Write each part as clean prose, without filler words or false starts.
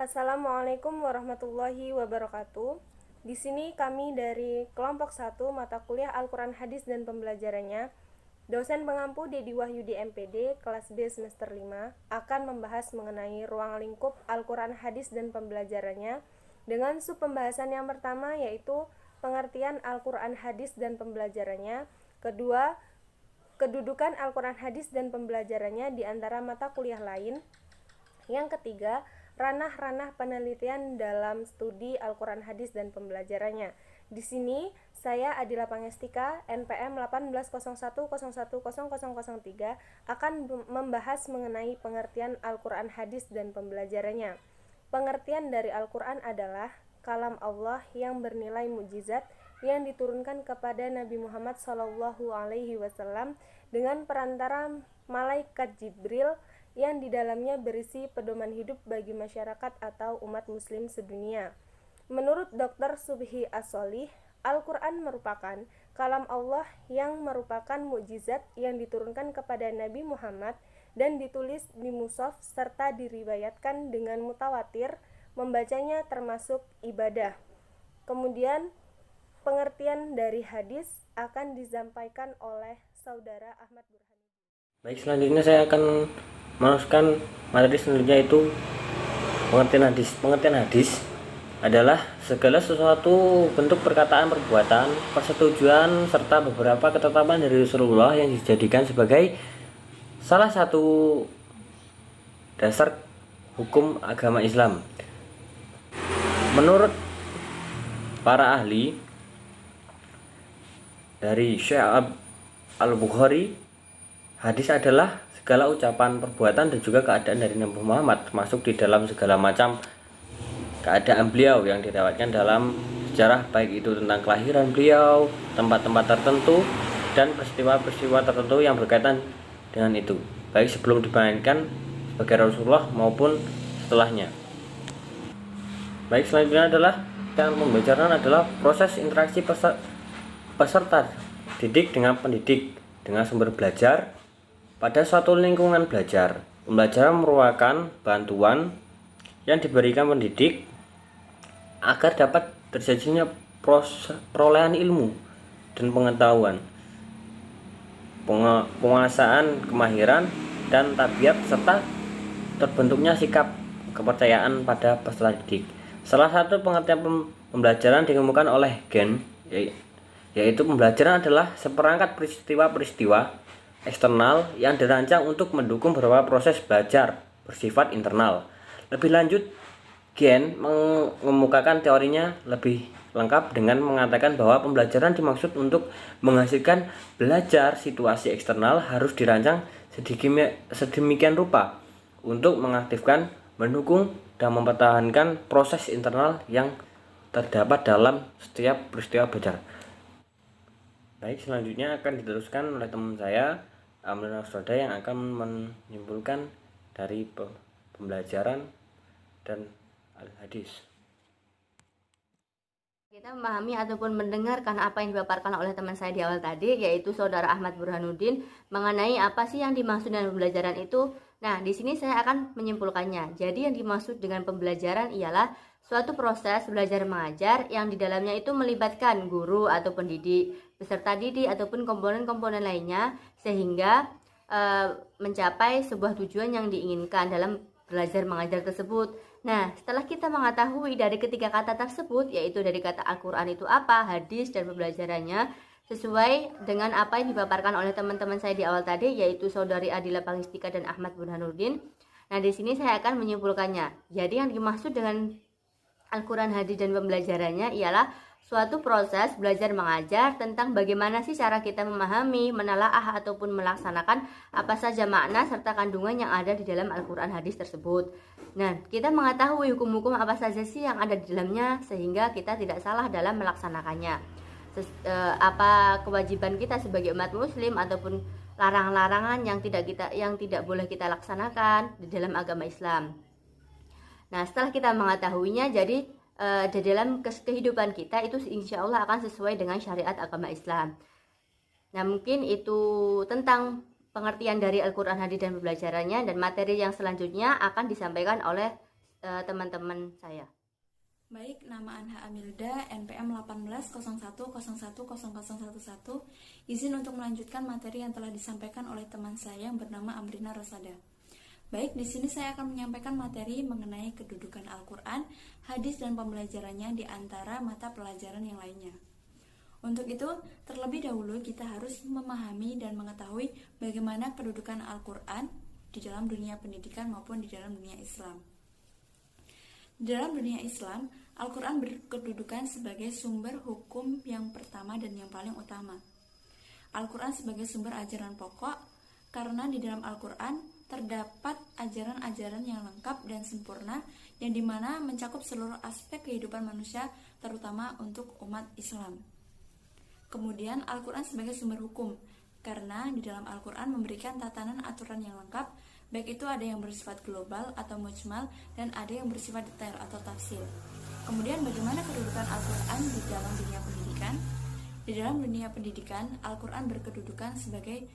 Assalamualaikum warahmatullahi wabarakatuh. Di sini kami dari kelompok 1 mata kuliah Al-Quran Hadis dan Pembelajarannya, dosen pengampu Dedi Wahyudi MPD kelas B semester 5 akan membahas mengenai ruang lingkup Al-Quran Hadis dan Pembelajarannya dengan sub pembahasan yang pertama yaitu pengertian Al-Quran Hadis dan Pembelajarannya, kedua kedudukan Al-Quran Hadis dan Pembelajarannya di antara mata kuliah lain, yang ketiga ranah-ranah penelitian dalam studi Al-Quran Hadis dan Pembelajarannya. Di sini saya Adila Pangestika NPM 1801010003 akan membahas mengenai pengertian Al-Quran Hadis dan Pembelajarannya. Pengertian dari Al-Quran adalah kalam Allah yang bernilai mukjizat yang diturunkan kepada Nabi Muhammad SAW dengan perantara malaikat Jibril, yang di dalamnya berisi pedoman hidup bagi masyarakat atau umat muslim sedunia. Menurut Dr. Subhi As-Solih, Al-Quran merupakan kalam Allah yang merupakan mukjizat yang diturunkan kepada Nabi Muhammad dan ditulis di mushaf serta diriwayatkan dengan mutawatir. Membacanya termasuk ibadah. Kemudian pengertian dari hadis akan disampaikan oleh Saudara Ahmad Burhanuddin. Baik, selanjutnya saya akan meneruskan materi selanjutnya, yaitu pengertian hadis. Pengertian hadis adalah segala sesuatu bentuk perkataan, perbuatan, persetujuan serta beberapa ketetapan dari Rasulullah yang dijadikan sebagai salah satu dasar hukum agama Islam. Menurut para ahli dari Syekh Al-Bukhari, hadis adalah segala ucapan, perbuatan, dan juga keadaan dari Nabi Muhammad, termasuk di dalam segala macam keadaan beliau yang diriwayatkan dalam sejarah, baik itu tentang kelahiran beliau, tempat-tempat tertentu, dan peristiwa-peristiwa tertentu yang berkaitan dengan itu, baik sebelum dibayangkan sebagai Rasulullah maupun setelahnya. Baik, selanjutnya adalah pembelajaran adalah proses interaksi peserta didik dengan pendidik dengan sumber belajar pada suatu lingkungan belajar. Pembelajaran merupakan bantuan yang diberikan pendidik agar dapat terjadinya perolehan ilmu dan pengetahuan, penguasaan kemahiran dan tabiat, serta terbentuknya sikap kepercayaan pada peserta didik. Salah satu pengertian pembelajaran dikemukakan oleh Gen, yaitu pembelajaran adalah seperangkat peristiwa-peristiwa eksternal yang dirancang untuk mendukung beberapa proses belajar bersifat internal. Lebih lanjut, Gen mengemukakan teorinya lebih lengkap dengan mengatakan bahwa pembelajaran dimaksud untuk menghasilkan belajar situasi eksternal harus dirancang sedemikian rupa untuk mengaktifkan, mendukung, dan mempertahankan proses internal yang terdapat dalam setiap peristiwa belajar. Baik, selanjutnya akan diteruskan oleh teman saya Amrina Soda yang akan menyimpulkan dari pembelajaran dan al-hadis. Kita memahami ataupun mendengarkan apa yang dipaparkan oleh teman saya di awal tadi, yaitu Saudara Ahmad Burhanuddin, mengenai apa sih yang dimaksud dengan pembelajaran itu. Nah, di sini saya akan menyimpulkannya. Jadi yang dimaksud dengan pembelajaran ialah suatu proses belajar mengajar yang di dalamnya itu melibatkan guru atau pendidik, peserta didik ataupun komponen-komponen lainnya, sehingga mencapai sebuah tujuan yang diinginkan dalam belajar mengajar tersebut. Nah, setelah kita mengetahui dari ketiga kata tersebut, yaitu dari kata Al-Quran itu apa, hadis, dan pembelajarannya, sesuai dengan apa yang dipaparkan oleh teman-teman saya di awal tadi, yaitu Saudari Adila Pangestika dan Ahmad Burhanuddin. Nah, di sini saya akan menyimpulkannya. Jadi yang dimaksud dengan Al-Quran, hadis, dan pembelajarannya ialah suatu proses belajar mengajar tentang bagaimana sih cara kita memahami, menelaah, ataupun melaksanakan apa saja makna serta kandungan yang ada di dalam Al-Quran hadis tersebut. Nah, kita mengetahui hukum-hukum apa saja sih yang ada di dalamnya sehingga kita tidak salah dalam melaksanakannya. Apa kewajiban kita sebagai umat muslim ataupun larangan-larangan yang tidak boleh kita laksanakan di dalam agama Islam. Nah, setelah kita mengetahuinya, jadi di dalam kehidupan kita itu insya Allah akan sesuai dengan syariat agama Islam. Nah, mungkin itu tentang pengertian dari Al-Quran hadis dan pembelajarannya, dan materi yang selanjutnya akan disampaikan oleh teman-teman saya. Baik, nama Anha Amilda, NPM 1801010011, izin untuk melanjutkan materi yang telah disampaikan oleh teman saya yang bernama Amrina Rosada. Baik, di sini saya akan menyampaikan materi mengenai kedudukan Al-Quran, hadis, dan pembelajarannya di antara mata pelajaran yang lainnya. Untuk itu, terlebih dahulu kita harus memahami dan mengetahui bagaimana kedudukan Al-Quran di dalam dunia pendidikan maupun di dalam dunia Islam. Di dalam dunia Islam, Al-Quran berkedudukan sebagai sumber hukum yang pertama dan yang paling utama. Al-Quran sebagai sumber ajaran pokok, karena di dalam Al-Quran terdapat ajaran-ajaran yang lengkap dan sempurna, yang dimana mencakup seluruh aspek kehidupan manusia, terutama untuk umat Islam. Kemudian, Al-Quran sebagai sumber hukum, karena di dalam Al-Quran memberikan tatanan aturan yang lengkap, baik itu ada yang bersifat global atau mujmal, dan ada yang bersifat detail atau tafsir. Kemudian bagaimana kedudukan Al-Quran di dalam dunia pendidikan? Di dalam dunia pendidikan, Al-Quran berkedudukan sebagai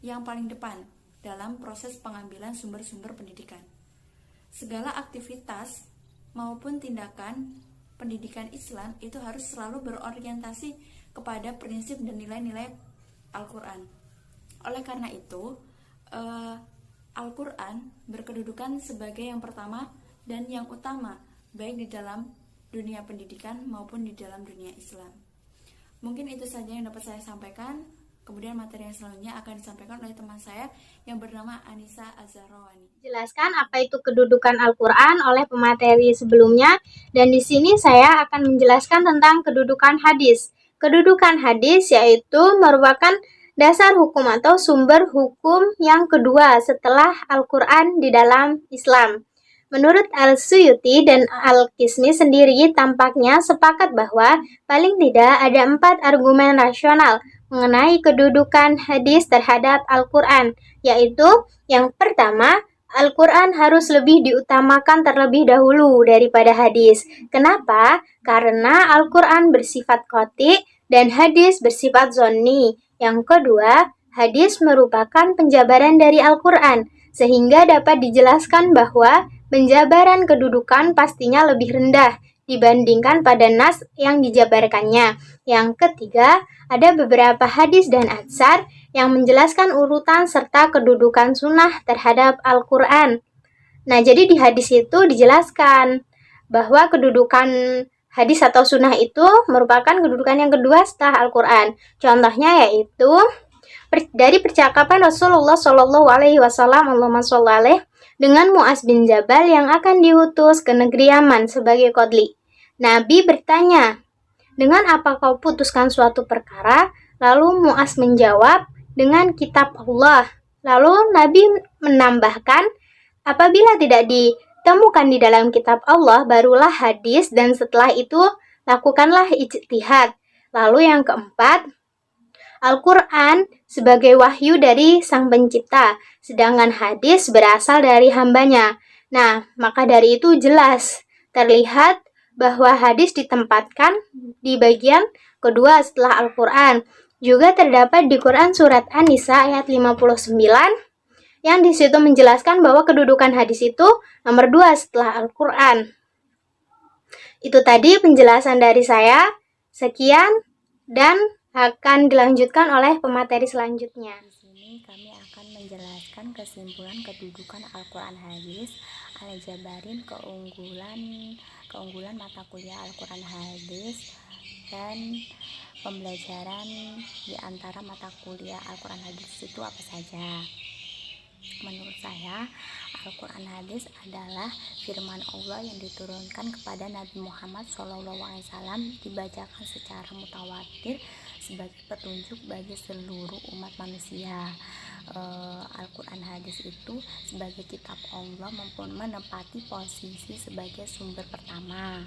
yang paling depan dalam proses pengambilan sumber-sumber pendidikan. Segala aktivitas maupun tindakan pendidikan Islam itu harus selalu berorientasi kepada prinsip dan nilai-nilai Al-Quran. Oleh karena itu, Al-Quran berkedudukan sebagai yang pertama dan yang utama, baik di dalam dunia pendidikan maupun di dalam dunia Islam. Mungkin itu saja yang dapat saya sampaikan. Kemudian materi yang selanjutnya akan disampaikan oleh teman saya yang bernama Anissa Az-Zahrawani. Jelaskan apa itu kedudukan Al-Quran oleh pemateri sebelumnya, dan di sini saya akan menjelaskan tentang kedudukan hadis. Kedudukan hadis yaitu merupakan dasar hukum atau sumber hukum yang kedua setelah Al-Quran di dalam Islam. Menurut Al-Suyuti dan Al-Qismi sendiri tampaknya sepakat bahwa paling tidak ada 4 argumen rasional mengenai kedudukan hadis terhadap Al-Quran, yaitu yang pertama, Al-Quran harus lebih diutamakan terlebih dahulu daripada hadis. Kenapa? Karena Al-Quran bersifat qati dan hadis bersifat zonni. Yang kedua, hadis merupakan penjabaran dari Al-Quran, sehingga dapat dijelaskan bahwa penjabaran kedudukan pastinya lebih rendah dibandingkan pada nas yang dijabarkannya. Yang ketiga, ada beberapa hadis dan atsar yang menjelaskan urutan serta kedudukan sunnah terhadap Al-Quran. Nah, jadi di hadis itu dijelaskan bahwa kedudukan hadis atau sunnah itu merupakan kedudukan yang kedua setelah Al-Quran. Contohnya yaitu dari percakapan Rasulullah SAW, Allahumma sholli alaih, dengan Mu'az bin Jabal yang akan diutus ke negeri Yaman sebagai qadli. Nabi bertanya, dengan apa kau putuskan suatu perkara? Lalu Mu'az menjawab, dengan kitab Allah. Lalu Nabi menambahkan, apabila tidak ditemukan di dalam kitab Allah, barulah hadis, dan setelah itu lakukanlah ijtihad. Lalu yang keempat, Al-Quran sebagai wahyu dari Sang Pencipta, sedangkan hadis berasal dari hambanya. Nah, maka dari itu jelas terlihat bahwa hadis ditempatkan di bagian kedua setelah Al-Quran. Juga terdapat di Quran Surat An-Nisa ayat 59, yang di situ menjelaskan bahwa kedudukan hadis itu nomor 2 setelah Al-Quran. Itu tadi penjelasan dari saya. Sekian, dan akan dilanjutkan oleh pemateri selanjutnya. Di sini kami akan menjelaskan kesimpulan kedudukan Al-Quran hadis, Al-Jabarin, keunggulan mata kuliah Al-Quran hadis, dan pembelajaran di antara mata kuliah Al-Quran hadis itu apa saja. Menurut saya, Al-Quran hadis adalah firman Allah yang diturunkan kepada Nabi Muhammad SAW, dibacakan secara mutawatir sebagai petunjuk bagi seluruh umat manusia. Al-Quran hadis itu sebagai kitab Allah menempati posisi sebagai sumber pertama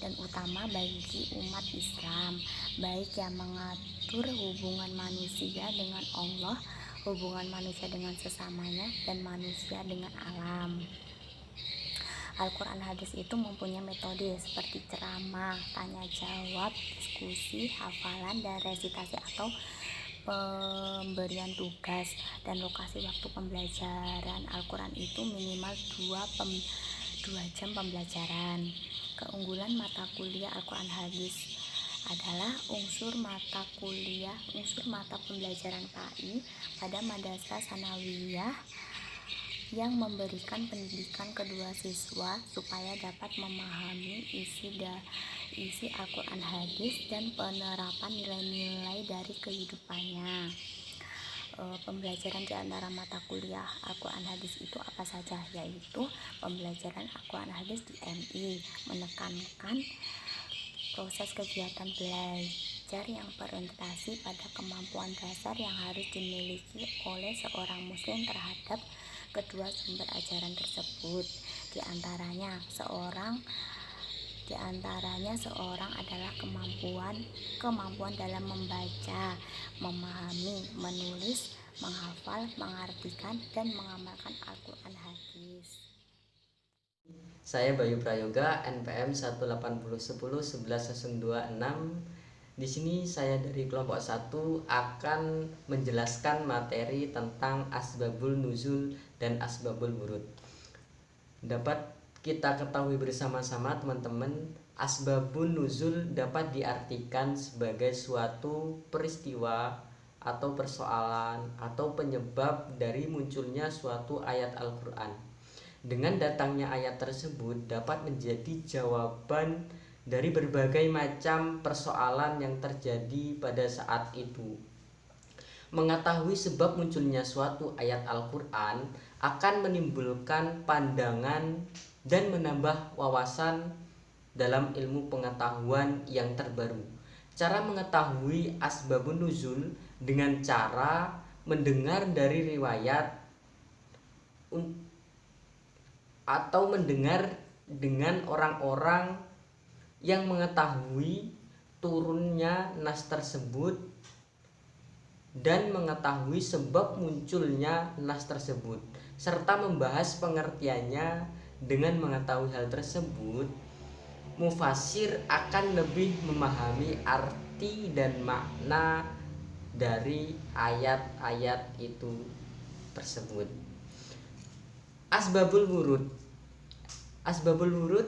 dan utama bagi umat Islam, baik yang mengatur hubungan manusia dengan Allah, hubungan manusia dengan sesamanya, dan manusia dengan alam. Al-Quran hadis itu mempunyai metode seperti ceramah, tanya jawab, diskusi, hafalan, dan resitasi atau pemberian tugas. Dan lokasi waktu pembelajaran Al-Quran itu minimal 2 jam pembelajaran. Keunggulan mata kuliah Al-Quran Hadis adalah unsur mata pembelajaran PAI pada Madrasah Sanawiyah yang memberikan pendidikan kedua siswa supaya dapat memahami isi Al-Quran Hadis dan penerapan nilai-nilai dari kehidupannya. Pembelajaran di antara mata kuliah Al-Quran Hadis itu apa saja, yaitu pembelajaran Al-Quran Hadis di MI menekankan proses kegiatan belajar yang berorientasi pada kemampuan dasar yang harus dimiliki oleh seorang muslim terhadap kedua sumber ajaran tersebut. Di antaranya seorang adalah kemampuan dalam membaca, memahami, menulis, menghafal, mengartikan, dan mengamalkan Al-Quran Hadis. Saya Bayu Prayoga, NPM 180101126. Di sini saya dari kelompok 1 akan menjelaskan materi tentang asbabul nuzul dan asbabul wurud. Dapat kita ketahui bersama-sama teman-teman, asbabun nuzul dapat diartikan sebagai suatu peristiwa atau persoalan atau penyebab dari munculnya suatu ayat Al-Quran. Dengan datangnya ayat tersebut dapat menjadi jawaban dari berbagai macam persoalan yang terjadi pada saat itu. Mengetahui sebab munculnya suatu ayat Al-Quran akan menimbulkan pandangan dan menambah wawasan dalam ilmu pengetahuan yang terbaru. Cara mengetahui asbabun nuzul dengan cara mendengar dari riwayat atau mendengar dengan orang-orang yang mengetahui turunnya nas tersebut dan mengetahui sebab munculnya nas tersebut, serta membahas pengertiannya. Dengan mengetahui hal tersebut, mufasir akan lebih memahami arti dan makna dari ayat-ayat itu tersebut. Asbabul wurud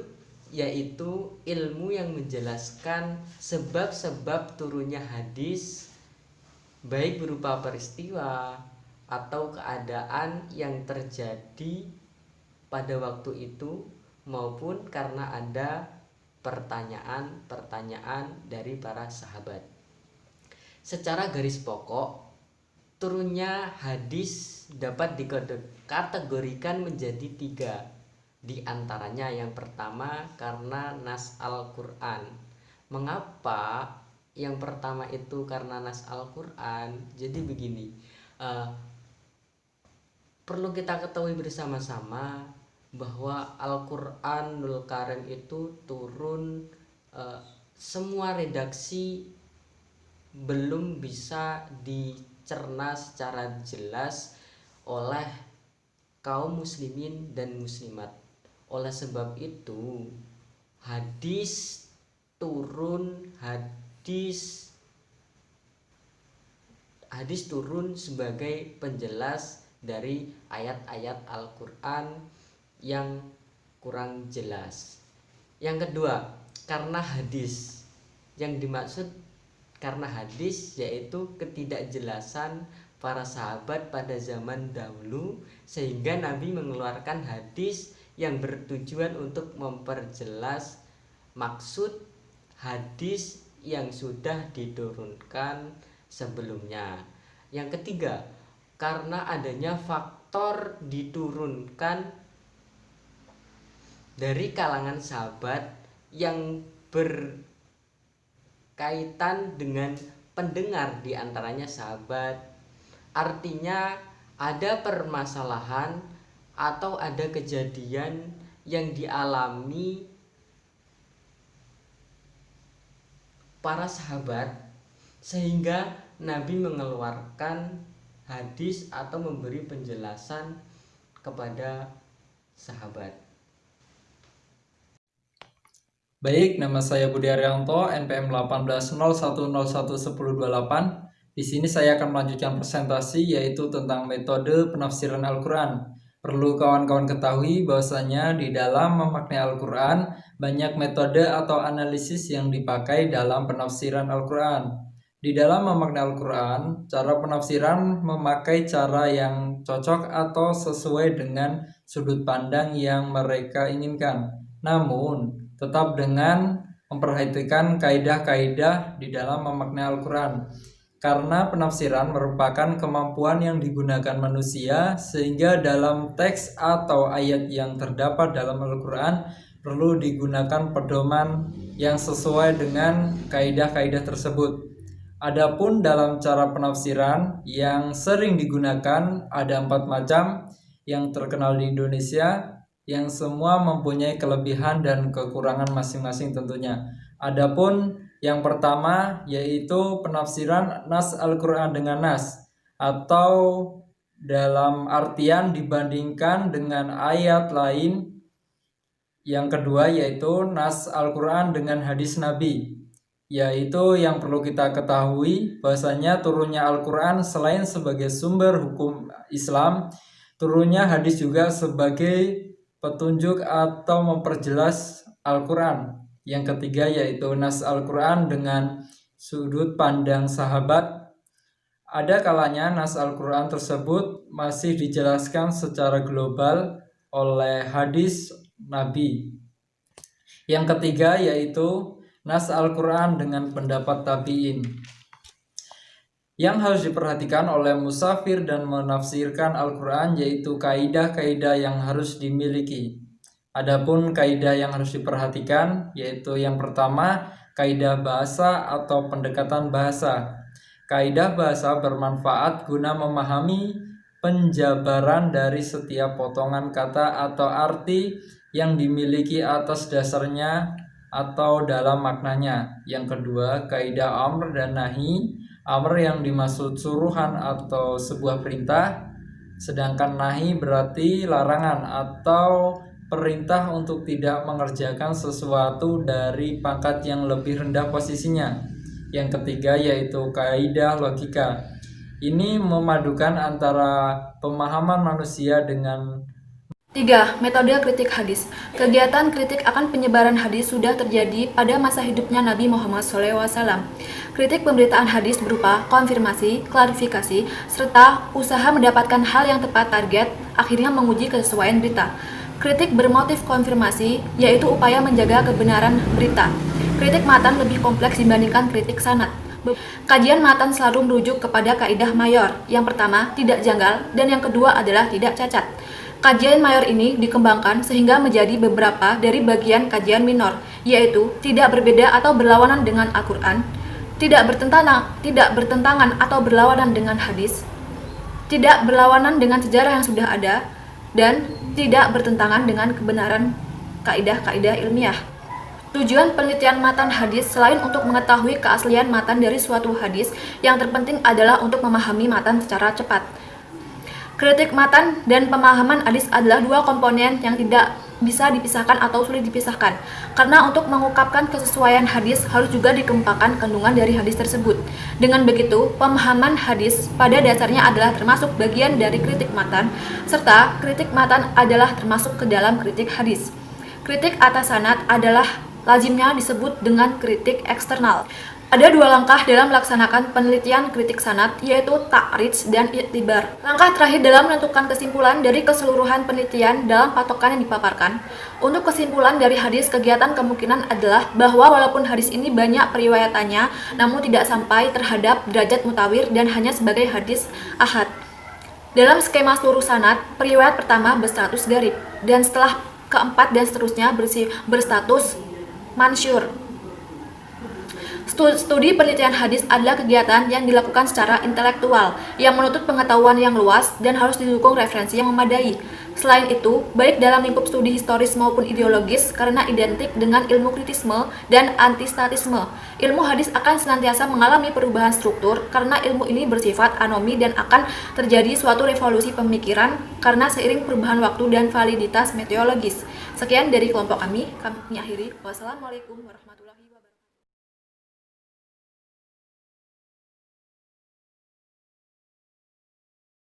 yaitu ilmu yang menjelaskan sebab-sebab turunnya hadis, baik berupa peristiwa atau keadaan yang terjadi pada waktu itu maupun karena ada pertanyaan-pertanyaan dari para sahabat. Secara garis pokok, turunnya hadis dapat dikategorikan menjadi 3. Di antaranya yang pertama karena nas Al-Quran. Mengapa yang pertama itu karena nas Al-Quran? Jadi begini, perlu kita ketahui bersama-sama bahwa Al-Quranul Karim itu turun, semua redaksi belum bisa dicerna secara jelas oleh kaum muslimin dan muslimat. Oleh sebab itu hadis turun sebagai penjelas dari ayat-ayat Al-Quran yang kurang jelas. Yang kedua, karena hadis. Yang dimaksud karena hadis yaitu ketidakjelasan para sahabat pada zaman dahulu, sehingga Nabi mengeluarkan hadis yang bertujuan untuk memperjelas maksud hadis yang sudah diturunkan sebelumnya. Yang ketiga, karena adanya faktor diturunkan dari kalangan sahabat yang berkaitan dengan pendengar, di antaranya sahabat. Artinya ada permasalahan atau ada kejadian yang dialami para sahabat sehingga Nabi mengeluarkan hadis atau memberi penjelasan kepada sahabat. Baik, nama saya Budi Arianto, NPM 1801011028. Di sini saya akan melanjutkan presentasi yaitu tentang metode penafsiran Al-Quran. Perlu kawan-kawan ketahui bahwasanya di dalam memaknai Al-Quran banyak metode atau analisis yang dipakai dalam penafsiran Al-Quran. Di dalam memaknai Al-Quran, cara penafsiran memakai cara yang cocok atau sesuai dengan sudut pandang yang mereka inginkan. Namun, tetap dengan memperhatikan kaidah-kaidah di dalam memaknai Al-Quran. Karena penafsiran merupakan kemampuan yang digunakan manusia, sehingga dalam teks atau ayat yang terdapat dalam Al-Quran perlu digunakan pedoman yang sesuai dengan kaidah-kaidah tersebut. Adapun dalam cara penafsiran yang sering digunakan ada 4 macam yang terkenal di Indonesia, yang semua mempunyai kelebihan dan kekurangan masing-masing tentunya. Adapun yang pertama yaitu penafsiran nas Al-Quran dengan nas, atau dalam artian dibandingkan dengan ayat lain. Yang kedua yaitu nas Al-Quran dengan hadis Nabi, yaitu yang perlu kita ketahui bahwasanya turunnya Al-Quran selain sebagai sumber hukum Islam, turunnya hadis juga sebagai petunjuk atau memperjelas Al-Quran. Yang ketiga yaitu nas Al-Quran dengan sudut pandang sahabat. Ada kalanya nas Al-Quran tersebut masih dijelaskan secara global oleh hadis Nabi. Yang ketiga yaitu nas Al-Quran dengan pendapat tabi'in. Yang harus diperhatikan oleh musafir dan menafsirkan Al-Quran yaitu kaidah-kaidah yang harus dimiliki. Adapun kaidah yang harus diperhatikan yaitu yang pertama, kaidah bahasa atau pendekatan bahasa. Kaidah bahasa bermanfaat guna memahami penjabaran dari setiap potongan kata atau arti yang dimiliki atas dasarnya atau dalam maknanya. Yang kedua, kaidah amr dan nahi. Amr yang dimaksud suruhan atau sebuah perintah, sedangkan nahi berarti larangan atau perintah untuk tidak mengerjakan sesuatu dari pangkat yang lebih rendah posisinya. Yang ketiga yaitu kaidah logika. Ini memadukan antara pemahaman manusia dengan 3. Metode kritik hadis. Kegiatan kritik akan penyebaran hadis sudah terjadi pada masa hidupnya Nabi Muhammad SAW. Kritik pemberitaan hadis berupa konfirmasi, klarifikasi, serta usaha mendapatkan hal yang tepat target, akhirnya menguji kesesuaian berita. Kritik bermotif konfirmasi, yaitu upaya menjaga kebenaran berita. Kritik matan lebih kompleks dibandingkan kritik sanad. Kajian matan selalu merujuk kepada kaidah mayor. Yang pertama, tidak janggal, dan yang kedua adalah tidak cacat. Kajian mayor ini dikembangkan sehingga menjadi beberapa dari bagian kajian minor, yaitu tidak berbeda atau berlawanan dengan Al-Quran, tidak bertentangan atau berlawanan dengan hadis, tidak berlawanan dengan sejarah yang sudah ada, dan tidak bertentangan dengan kebenaran kaidah-kaidah ilmiah. Tujuan penelitian matan hadis selain untuk mengetahui keaslian matan dari suatu hadis, yang terpenting adalah untuk memahami matan secara cepat. Kritik matan dan pemahaman hadis adalah dua komponen yang tidak bisa dipisahkan atau sulit dipisahkan. Karena untuk mengungkapkan kesesuaian hadis harus juga dikembangkan kandungan dari hadis tersebut. Dengan begitu, pemahaman hadis pada dasarnya adalah termasuk bagian dari kritik matan, serta kritik matan adalah termasuk ke dalam kritik hadis. Kritik atas sanad adalah lazimnya disebut dengan kritik eksternal. Ada dua langkah dalam melaksanakan penelitian kritik sanad, yaitu ta'rij dan i'tibar. Langkah terakhir dalam menentukan kesimpulan dari keseluruhan penelitian dalam patokan yang dipaparkan. Untuk kesimpulan dari hadis, kegiatan kemungkinan adalah bahwa walaupun hadis ini banyak periwayatannya, namun tidak sampai terhadap derajat mutawir dan hanya sebagai hadis ahad. Dalam skema seluruh sanad, periwayat pertama berstatus gharib, dan setelah keempat dan seterusnya berstatus mansyur. Studi penelitian hadis adalah kegiatan yang dilakukan secara intelektual, yang menuntut pengetahuan yang luas dan harus didukung referensi yang memadai. Selain itu, baik dalam lingkup studi historis maupun ideologis, karena identik dengan ilmu kritisme dan antistatisme. Ilmu hadis akan senantiasa mengalami perubahan struktur, karena ilmu ini bersifat anomi dan akan terjadi suatu revolusi pemikiran, karena seiring perubahan waktu dan validitas metodologis. Sekian dari kelompok kami akhiri. Wassalamualaikum warahmatullahi wabarakatuh.